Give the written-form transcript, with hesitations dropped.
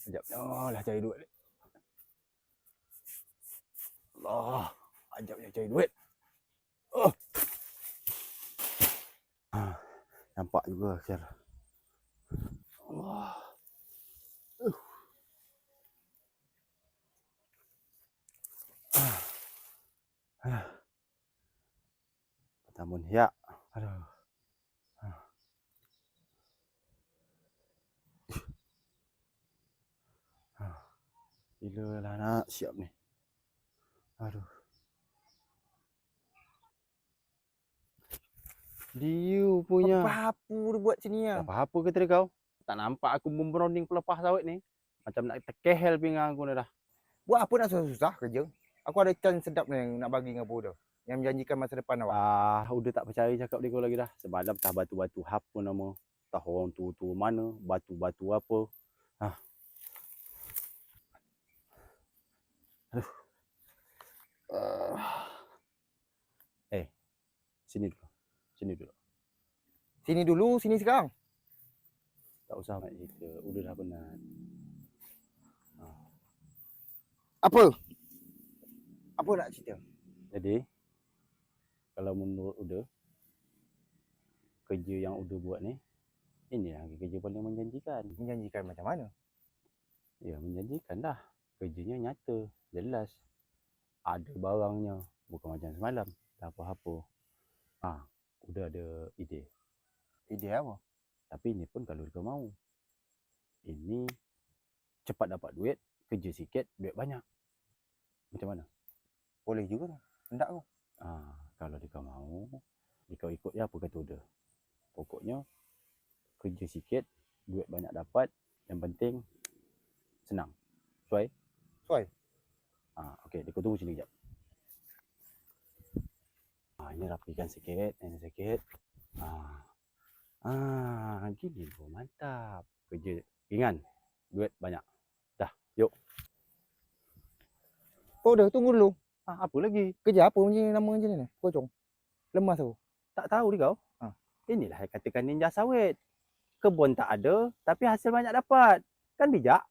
Sekejap. Oh lah cari duit. Allah. Ajabnya cari duit. Oh. Nampak juga Syar. Allah. Tamun ya. Aduh. Bila lah nak siap ni. Aduh. Dia punya. Apa dia buat sini ya? Apa kata dia kau? Tak nampak aku memberonding pelepas sawit ni. Macam nak terkehel pinggang aku ni dah. Buat apa nak susah-susah kerja? Aku ada chance sedap ni yang nak bagi dengan Buddha. Yang menjanjikan masa depan awak. Udah tak percaya cakap dia kau lagi dah. Semalam tah batu-batu apa nama. Tah orang tu mana. Batu-batu apa. Aduh. Sini dulu. Sini dulu. Sini dulu, sini sekarang. Tak usah nak cerita. Udah dah penat. Apa? Apa nak cerita? Jadi, kalau menurut Uda, kerja yang Uda buat ni, inilah kerja paling menjanjikan. Menjanjikan macam mana? Ya, menjanjikan dah. Kerjanya nyata, jelas. Ada barangnya. Bukan macam semalam. Tak apa-apa. Uda ada ide. Ide apa? Tapi ini pun kalau kau mau. Ini cepat dapat duit, kerja sikit, duit banyak. Macam mana? Boleh juga tu. Hendak kau. Kalau dia mau, dia ikut je apa kata Uda. Pokoknya kerja sikit, duit banyak dapat, yang penting senang. Suai? Suai. Okey, dia tunggu sini kejap. Ini rapikan sikit, ini sikit. Gini tu mantap. Kerja ringan, duit banyak. Dah, yuk. Oh dah, tunggu dulu. Apa lagi? Kerja apa macam nama macam ni? Pocong. Lemas aku. Tak tahu dia kau. Inilah yang katakan ninja sawit. Kebun tak ada, tapi hasil banyak dapat. Kan bijak?